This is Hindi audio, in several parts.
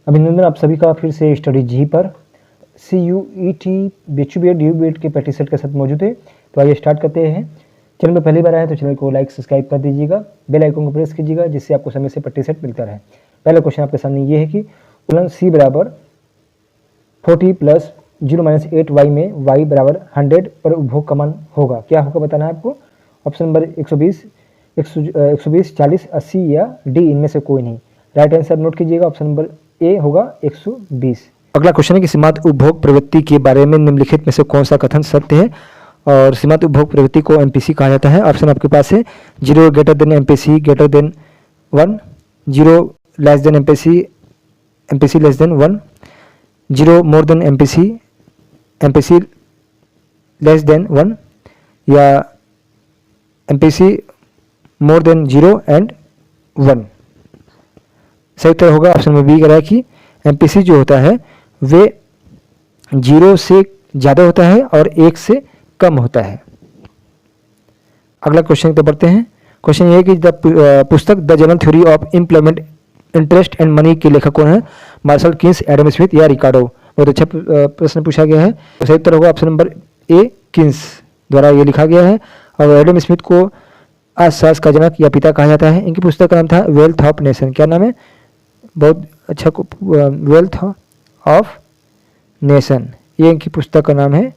अभिनंदन आप सभी का फिर से स्टडी जी पर CUET BHU-BEd DU-BEd के प्रैक्टिस सेट के साथ मौजूद है। तो आइए स्टार्ट करते हैं। चैनल में पहली बार आए तो चैनल को लाइक सब्सक्राइब कर दीजिएगा, बेल आइकन को प्रेस कीजिएगा जिससे आपको समय से प्रैक्टिस सेट मिलता रहे। पहला क्वेश्चन आपके सामने ये है कि उदाहरण C बराबर 40 प्लस 0-8y में y बराबर 100 पर उपभोग का मान होगा। क्या होगा बताना है आपको। ऑप्शन नंबर 120, 40, 80 या डी इनमें से कोई नहीं। राइट आंसर नोट कीजिएगा, ऑप्शन नंबर ए होगा 120। अगला क्वेश्चन है कि सीमांत उपभोग प्रवृत्ति के बारे में निम्नलिखित में से कौन सा कथन सत्य है। और सीमांत उपभोग प्रवृत्ति को MPC कहा जाता है। ऑप्शन आपके पास है 0 greater than MPC greater than 1, 0 less than MPC MPC less than 1, 0 more than MPC MPC less than 1 या MPC मोर देन 0 एंड 1। सही उत्तर होगा ऑप्शन में बी कह रहा है कि MPC जो होता है वे 0 से ज़्यादा होता है और 1 से कम होता है। अगला क्वेश्चन तो बढ़ते हैं। क्वेश्चन ये है कि पुस्तक the general theory of employment interest and money के लेखक कौन है। मार्शल किन्स, एडम स्मिथ या रिकार्डो। बहुत अच्छा प्रश्न पूछा गया है। तो सही उत्तर होगा ऑप्शन नंबर ए किन्स द्वारा ये लिखा गया है। और एडम स्मिथ को अर्थशास्त्र का जनक या पिता कहा जाता है। इनकी पुस्तक का नाम था वेल्थ ऑफ नेशन। क्या नाम है, बहुत अच्छा, वेल्थ ऑफ नेशन, ये इनकी पुस्तक का नाम है,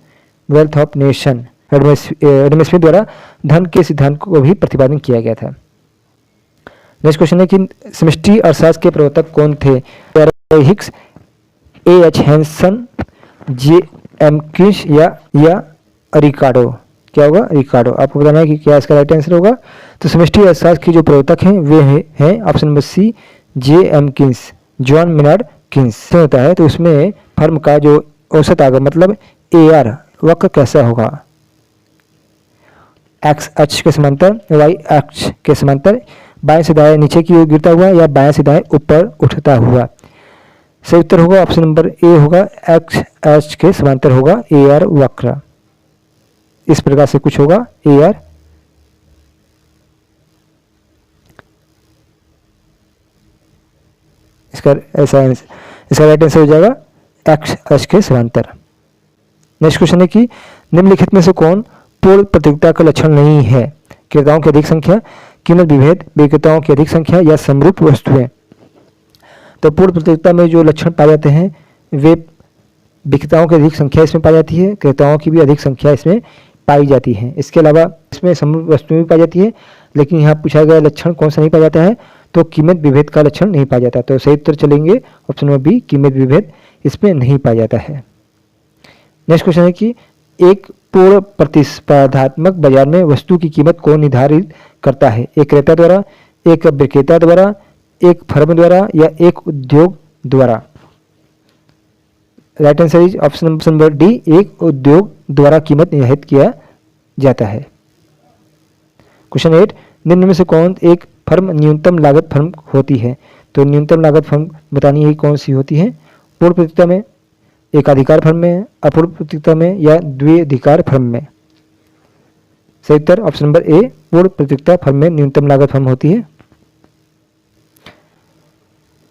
wealth of nation. Adam Smith द्वारा धन के सिद्धांत को भी प्रतिपादन किया गया था। नेक्स्ट क्वेश्चन है कि समष्टि अर्थशास्त्र के प्रवर्तक कौन थे। Hicks, A.H. Hansen, J.M. Keynes या रिकार्डो। क्या होगा, रिकार्डो। आपको बताना है कि क्या इसका राइट आंसर होगा। तो समष्टि अर्थशास्त्र के जो प्रवर्तक हैं वे हैं option number C J.M. Keynes, John Maynard Keynes होता है। तो उसमें फर्म का जो औसत आगम मतलब AR वक्र कैसा होगा, X अक्ष के समांतर, Y अक्ष के समांतर, बाएं से दाएं नीचे की ओर गिरता हुआ या बाएं से दाएं ऊपर उठता हुआ। सही उत्तर होगा ऑप्शन नंबर ए होगा, X अक्ष के समांतर होगा AR वक्र। इस प्रकार से कुछ होगा AR। इसका राइट आंसर हो जाएगा X अक्ष के समांतर। नेक्स्ट क्वेश्चन है कि निम्नलिखित में से कौन पूर्ण प्रतियोगिता का लक्षण नहीं है। क्रेताओं की अधिक संख्या, कीमत विभेद, विक्रेताओं की अधिक संख्या या समरूप वस्तुएं। तो पूर्ण प्रतियोगिता में जो लक्षण पाए जाते हैं वे विक्रेताओं की अधिक संख्या इसमें पाई जाती है, क्रेताओं की भी अधिक संख्या इसमें पाई जाती है। इसके अलावा इसमें समरूप वस्तुएं भी पाई जाती है, लेकिन यहाँ पूछा गया लक्षण कौन सा नहीं पाया जाता है, तो कीमत विभेद का लक्षण नहीं पाया जाता। तो सही उत्तर चलेंगे ऑप्शन नंबर बी, कीमत विभेद इसमें नहीं पाया जाता है। नेक्स्ट क्वेश्चन है कि एक पूर्ण प्रतिस्पर्धात्मक बाजार में वस्तु की कीमत को निर्धारित करता है। एक क्रेता द्वारा, एक विक्रेता द्वारा, एक फर्म द्वारा या एक उद्योग द्वारा। Right answer is option number D, एक उद्योग द्वारा कीमत निर्धारित किया जाता है। क्वेश्चन 8, निम्न में से कौन एक फर्म न्यूनतम लागत फर्म होती है। तो न्यूनतम लागत फर्म बतानी है कौन सी होती है। पूर्ण प्रतियोगिता में, एकाधिकार फर्म में, अपूर्ण प्रतियोगिता में या द्विअधिकार फर्म में। सही उत्तर ऑप्शन नंबर ए, पूर्ण प्रतियोगिता फर्म में न्यूनतम लागत फर्म होती है।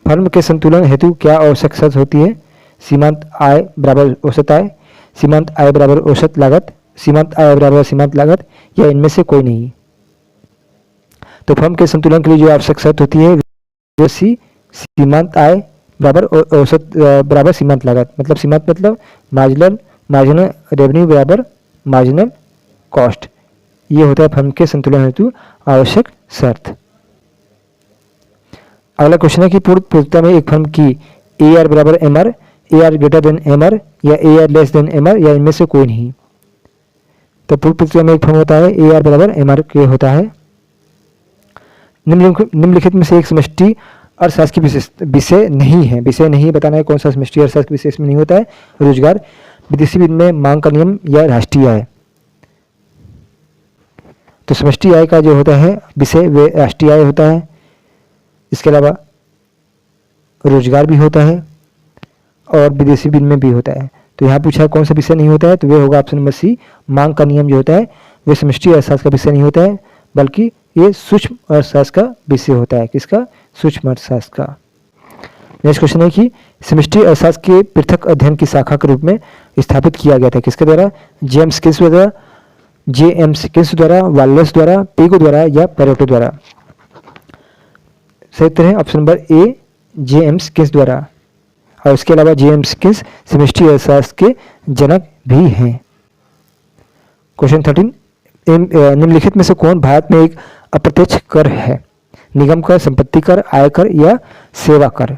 फर्म के संतुलन हेतु क्या आवश्यक शर्त होती है। सीमांत आय बराबर औसत आय, सीमांत आय बराबर औसत लागत, सीमांत आय बराबर सीमांत लागत या इनमें से कोई नहीं। तो फर्म के संतुलन के लिए जो आवश्यक शर्त होती है वो सीमांत आय बराबर औसत बराबर सीमांत लागत। मतलब सीमांत मतलब मार्जिनल रेवेन्यू बराबर मार्जिनल कॉस्ट। ये होता है फर्म के संतुलन हेतु आवश्यक शर्त। अगला क्वेश्चन है कि पूर्ण प्रतियोगिता में एक फर्म की AR बराबर MR, AR greater than MR या AR लेस देन MR या इनमें से कोई नहीं। तो पूर्ण प्रतियोगिता में एक फर्म होता है AR बराबर MR के होता है। निम्नलिखित में से एक समष्टि अर्थशास्त्र की विषय नहीं है। विषय नहीं बताना है कौन सा समष्टि अर्थशास्त्र विषय इसमें नहीं होता है। रोजगार, विदेशी विनिमय में मांग का नियम या राष्ट्रीय आय। तो समष्टि आय का जो होता है विषय वे राष्ट्रीय आय होता है। इसके अलावा रोजगार भी होता है और विदेशी विनिमय भी होता है। तो यहाँ पूछा है कौन सा विषय नहीं होता है, तो वे होगा ऑप्शन नंबर सी, मांग का नियम जो होता है वे समष्टि अर्थशास्त्र का विषय नहीं होता है, बल्कि ये सूक्ष्म अर्थशास्त्र का विषय होता है। किसका, सूक्ष्म अर्थशास्त्र का। नेक्स्ट क्वेश्चन है कि समष्टि अर्थशास्त्र के पृथक अध्ययन की शाखा के रूप में स्थापित किया गया था, किसके द्वारा? जेम्स किस द्वारा, जेएम्स किस द्वारा, वाल्रस द्वारा, पिगो द्वारा या पेरेटो द्वारा? सही उत्तर है ऑप्शन नंबर ए, जेएम्स किस द्वारा। और इसके अलावा जेम्स किस समष्टि अर्थशास्त्र के जनक भी हैं। क्वेश्चन 13, निम्नलिखित में से कौन भारत में एक अप्रत्यक्ष कर है? निगम कर, संपत्ति कर, आयकर या सेवा कर?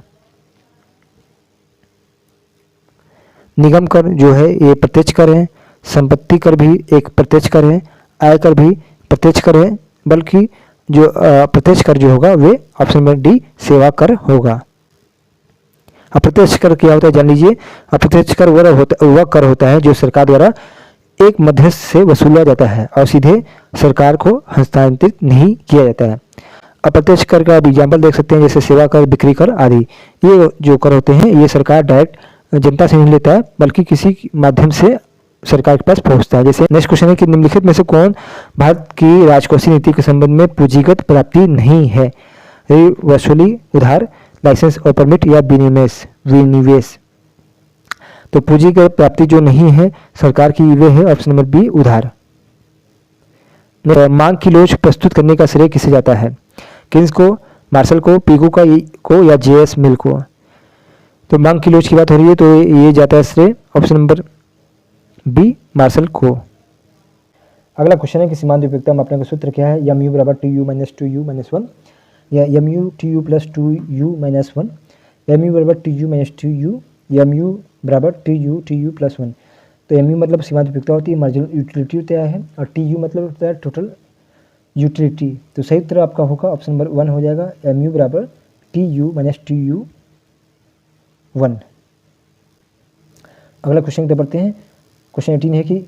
निगम कर जो है ये प्रत्यक्ष कर है, संपत्ति कर भी एक प्रत्यक्ष कर है, आयकर भी प्रत्यक्ष कर है, बल्कि जो अप्रत्यक्ष कर जो होगा वे ऑप्शन नंबर डी सेवा कर होगा। अप्रत्यक्ष कर क्या होता है जान लीजिए। अप्रत्यक्ष कर वह कर होता है जो सरकार द्वारा एक मध्यस्थ से वसूला जाता है और सीधे सरकार को हस्तांतरित नहीं किया जाता है। अप्रत्यक्ष कर का एग्जाम्पल देख सकते हैं, जैसे सेवा कर, बिक्री कर आदि। ये जो कर होते हैं ये सरकार डायरेक्ट जनता से नहीं लेता है, बल्कि किसी माध्यम से सरकार के पास पहुंचता है। जैसे नेक्स्ट क्वेश्चन है कि निम्नलिखित में से कौन भारत की राजकोषीय नीति के संबंध में पूंजीगत प्राप्ति नहीं है? वसूली, उधार, लाइसेंस और परमिट या विनिवेश। तो पूंजीगत प्राप्ति जो नहीं है सरकार की वे है ऑप्शन नंबर बी, उधार। मांग की लोच प्रस्तुत करने का श्रेय किसे जाता है? किन्स को, मार्शल को, पिगो को या जेएस मिल को? तो मांग की लोच की बात हो रही है तो ये जाता है श्रेय ऑप्शन नंबर बी, मार्शल को। अगला क्वेश्चन है कि सीमांत उपयोगिता मापने का सूत्र क्या है? mu बराबर tu माइनस 2u माइनस 1 या mu tu plus 2u minus 1, mu बराबर tu माइनस 2u, mu बराबर tu प्लस 1। तो mu मतलब सीमांत उपयोगिता होती है, मार्जिनल यूटिलिटी होता है, और tu मतलब होता है टोटल यूटिलिटी। तो सही उत्तर आपका होगा ऑप्शन नंबर 1 हो जाएगा, mu बराबर tu माइनस 2u 1। अगला क्वेश्चन की तरफ बढ़ते हैं। क्वेश्चन 18 है कि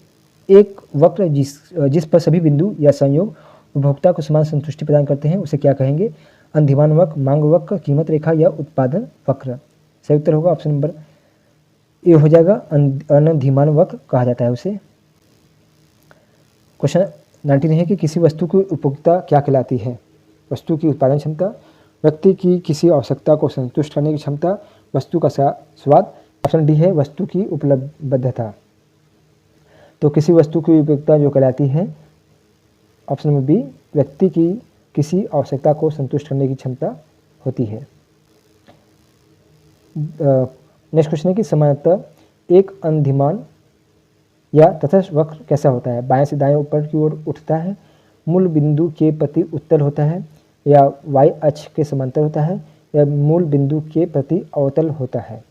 एक वक्र जिस पर सभी बिंदु या संयोग उपभोक्ता को समान संतुष्टि प्रदान करते हैं उसे क्या कहेंगे? अंधिमान वक्र, मांग वक्र, कीमत रेखा या उत्पादन वक्र? सही उत्तर होगा ऑप्शन नंबर ए हो जाएगा, अनधिमान वक्र कहा जाता है उसे। क्वेश्चन 19 है कि किसी वस्तु की उपभोक्ता क्या कहलाती है? वस्तु की उत्पादन क्षमता, व्यक्ति की किसी आवश्यकता को संतुष्ट करने की क्षमता, वस्तु का स्वाद। ऑप्शन डी है वस्तु की उपलब्धता। तो किसी वस्तु की उपयोगिता जो कहलाती है ऑप्शन नंबर बी, व्यक्ति की किसी आवश्यकता को संतुष्ट करने की क्षमता होती है। नेक्स्ट क्वेश्चन है कि सामान्यतः एक अंधिमान या तटस्थ वक्र कैसा होता है? बाएं से दाएं ऊपर की ओर उठता है, मूल बिंदु के प्रति उत्तल होता है, या वाई अक्ष के समांतर होता है, या मूल बिंदु के प्रति अवतल होता है?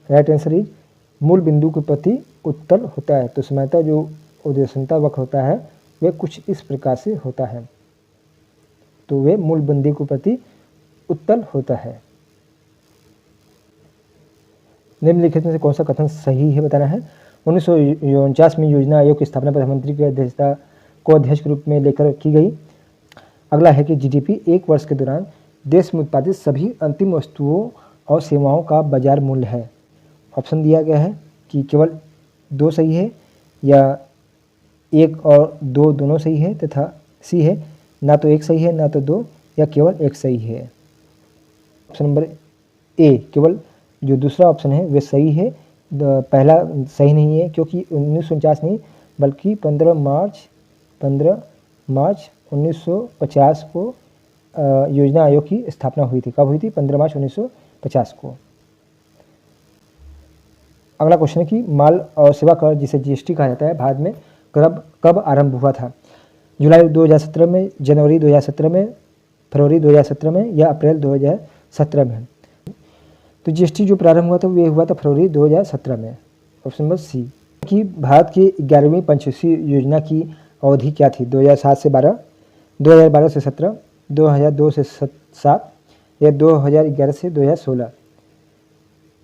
राइट आंसर इज मूल बिंदु के प्रति उत्तल होता है। तो सामान्यतः जो उद्देश्यता वक्र होता है वे कुछ इस प्रकार से होता है, तो वे मूल बिंदु के प्रति उत्तल होता है। निम्नलिखित में से कौन सा कथन सही है बताना है? 1949 में योजना आयोग की स्थापना प्रधानमंत्री की अध्यक्षता को अध्यक्ष के रूप में लेकर की गई। अगला है कि जीडीपी एक वर्ष के दौरान देश में उत्पादित सभी अंतिम वस्तुओं और सेवाओं का बाजार मूल्य है। ऑप्शन दिया गया है कि केवल 2 सही है, या 1 और 2 दोनों सही है, तथा सी है ना तो 1 सही है ना तो 2, या केवल 1 सही है। ऑप्शन नंबर ए, केवल जो दूसरा ऑप्शन है वे सही है, पहला सही नहीं है, क्योंकि 1949 नहीं बल्कि 15 मार्च 1950 को योजना आयोग की स्थापना हुई थी। कब हुई थी? 15 मार्च 1950 को। अगला क्वेश्चन है कि माल और सेवा कर जिसे जीएसटी कहा जाता है भारत में कब आरंभ हुआ था? जुलाई 2017 में, जनवरी 2017 में, फरवरी 2017 में, या अप्रैल 2017 में? तो जीएसटी जो प्रारंभ हुआ था वो हुआ था फरवरी 2017 में। Option number C. कि भारत की 11वीं पंचवर्षीय योजना की अवधि क्या थी? 2007 से 12, 2012 से 17, 2002 से 7, या 2011 से 2016?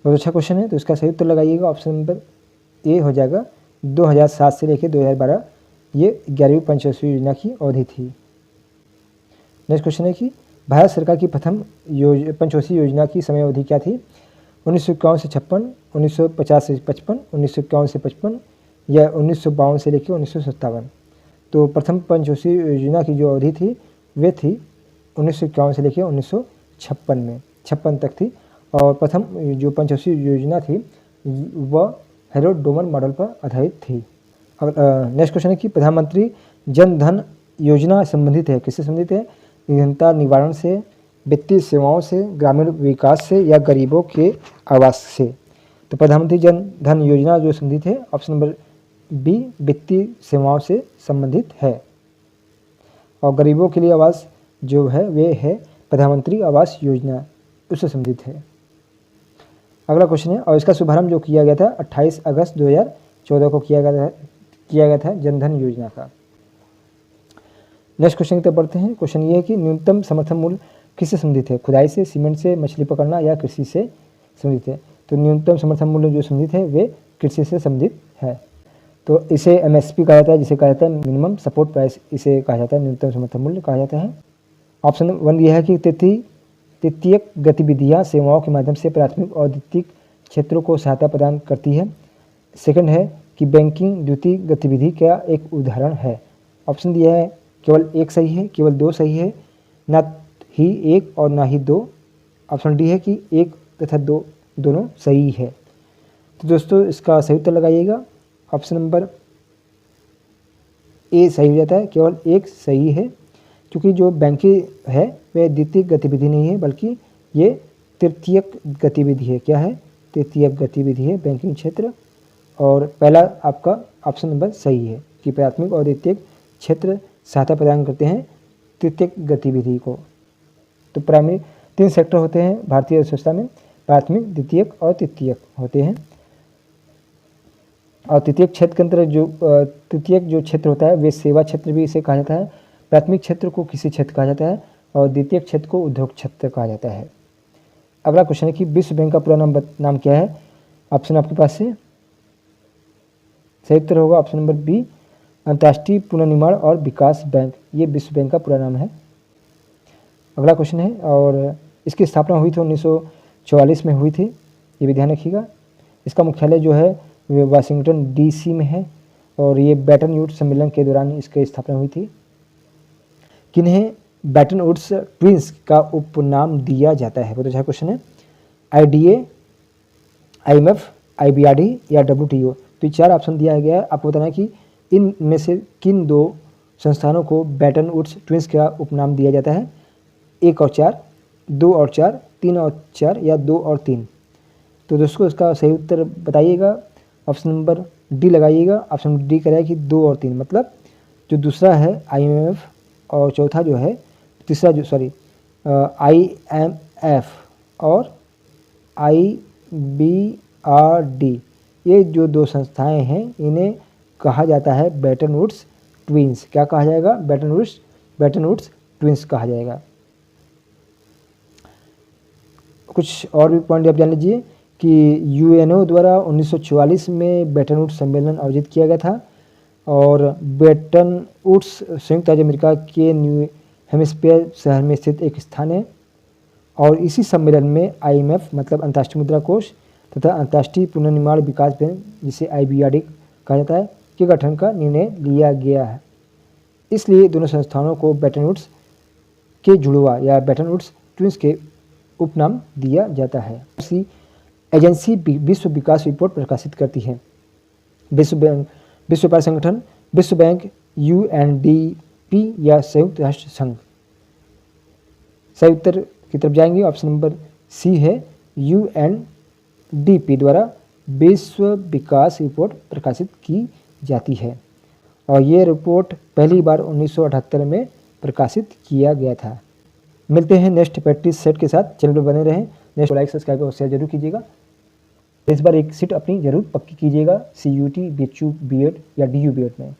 बहुत अच्छा क्वेश्चन है, तो इसका सही उत्तर लगाइएगा। ऑप्शन नंबर ए हो जाएगा, 2007 से लेकर 2012 ये 11वीं पंचवर्षीय योजना की अवधि थी। नेक्स्ट क्वेश्चन है कि भारत सरकार की प्रथम पंचवर्षीय योजना की समय अवधि क्या थी? 1951 से 56, 1950 से 55, 1951 से 55, या 1952 से लेकर 1957? तो प्रथम पंचवर्षीय योजना की जो अवधि थी वे थी 1951 से लेकर 1956 में। 1956 तक थी और प्रथम जो पंचवर्षीय योजना थी वह हेरोल्ड डोमर मॉडल पर आधारित थी। नेक्स्ट क्वेश्चन है कि प्रधानमंत्री जन धन योजना संबंधित है, किससे संबंधित है? निर्धनता निवारण से, वित्तीय सेवाओं से, ग्रामीण विकास से या गरीबों के आवास से। तो प्रधानमंत्री जन धन योजना जो संबंधित है ऑप्शन नंबर बी वित्तीय सेवाओं से संबंधित है। और गरीबों के लिए आवास जो है वे है प्रधानमंत्री आवास योजना, उससे संबंधित है। अगला क्वेश्चन है और इसका शुभारंभ जो किया गया था 28 अगस्त 2014 को किया गया था जनधन योजना का। नेक्स्ट क्वेश्चन की तरफ बढ़ते हैं। क्वेश्चन ये है कि न्यूनतम समर्थन मूल्य किससे संबंधित है? खुदाई से, सीमेंट से, मछली पकड़ना या कृषि से संबंधित है? तो न्यूनतम समर्थन मूल्य जो संबंधित है वे कृषि से संबंधित है। तो इसे MSP कहा जाता है, जिसे कहा जाता है मिनिमम सपोर्ट प्राइस, इसे कहा जाता है न्यूनतम समर्थन मूल्य कहा जाता है। ऑप्शन 1 यह है कि तृतीयक गतिविधियाँ सेवाओं के माध्यम से प्राथमिक और द्वितीयक क्षेत्रों को सहायता प्रदान करती है। सेकंड है कि बैंकिंग द्वितीयक गतिविधि का एक उदाहरण है। ऑप्शन दिया है केवल एक सही है, केवल दो सही है, ना ही एक और ना ही दो। ऑप्शन डी है कि एक तथा दो दोनों सही है। तो दोस्तों इसका सही उत्तर लगाइएगा। ऑप्शन नंबर ए सही हो जाता है, केवल एक सही है, क्योंकि जो बैंकिंग है वह द्वितीयक गतिविधि नहीं है बल्कि ये तृतीयक गतिविधि है। क्या है? तृतीयक गतिविधि है बैंकिंग क्षेत्र। और पहला आपका ऑप्शन नंबर सही है कि प्राथमिक और द्वितीयक क्षेत्र सहायता प्रदान करते हैं तृतीयक गतिविधि को। तो प्राइमरी 3 सेक्टर होते हैं भारतीय अर्थव्यवस्था में, प्राथमिक, द्वितीयक और तृतीयक होते हैं। और तृतीयक क्षेत्र के अंदर जो तृतीयक जो क्षेत्र होता है वे सेवा क्षेत्र भी इसे कहा जाता है, प्राथमिक क्षेत्र को कृषि क्षेत्र कहा जाता है और द्वितीयक क्षेत्र को उद्योग क्षेत्र कहा जाता है। अगला क्वेश्चन है कि विश्व बैंक का पूरा नाम क्या है? ऑप्शन आपके पास है, सही उत्तर होगा ऑप्शन नंबर बी अंतर्राष्ट्रीय पुनर्निर्माण और विकास बैंक, ये विश्व बैंक का पूरा नाम है। अगला क्वेश्चन है और इसकी स्थापना हुई थी 1944 में हुई थी, ये भी ध्यान रखिएगा। इसका मुख्यालय जो है वो वाशिंगटन DC में है और ये बैटन वुड्स सम्मेलन के दौरान इसकी स्थापना हुई थी। किन्हें बैटन वुड्स ट्विंस का उपनाम दिया जाता है? बहुत अच्छा क्वेश्चन है। IDA, IMF, IBRD या WTO। तो 4 ऑप्शन दिया गया है। आपको बताना है कि इनमें से किन 2 संस्थानों को बैटन वुड्स ट्विंस का उपनाम दिया जाता है? 1 और 4, 2 और 4, 3 और 4 या 2 और 3। तो दोस्तों इसका सही उत्तर बताइएगा। ऑप्शन नंबर डी लगाइएगा। ऑप्शन डी कह रहा है कि 2 और 3, मतलब जो दूसरा है IMF और चौथा जो है तीसरा जो IMF और IBRD, ये जो 2 संस्थाएं हैं इन्हें कहा जाता है बैटन वुड्स ट्विंस। क्या कहा जाएगा? बैटन वुड्स ट्विंस कहा जाएगा। कुछ और भी पॉइंट आप जान लीजिए कि UNO द्वारा 1944 में बैटन वुड्स सम्मेलन आयोजित किया गया था और बैटन वुड्स संयुक्त राज्य अमेरिका के न्यू हेमिस्फीयर शहर में स्थित एक स्थान है और इसी सम्मेलन में IMF मतलब अंतर्राष्ट्रीय मुद्रा कोष तथा अंतर्राष्ट्रीय पुनर्निर्माण विकास बैंक, जिसे IBRD कहा जाता है, के गठन का निर्णय लिया गया है। इसलिए दोनों संस्थानों को बैटन वुड्स के जुड़वा या बैटन वुड्स ट्विंस के उपनाम दिया जाता है। इसी एजेंसी विश्व विकास रिपोर्ट प्रकाशित करती है। विश्व व्यापार संगठन, विश्व बैंक, UNDP या संयुक्त राष्ट्र संघ। सही उत्तर की तरफ जाएंगे। ऑप्शन नंबर सी है, UNDP द्वारा विश्व विकास रिपोर्ट प्रकाशित की जाती है और ये रिपोर्ट पहली बार 1978 में प्रकाशित किया गया था। मिलते हैं नेक्स्ट प्रैक्टिस सेट के साथ, चैनल पर बने रहें। नेक्स्ट लाइक सब्सक्राइब और शेयर जरूर कीजिएगा। इस बार एक सीट अपनी जरूर पक्की कीजिएगा CUT, BHU, BED या DU BED में।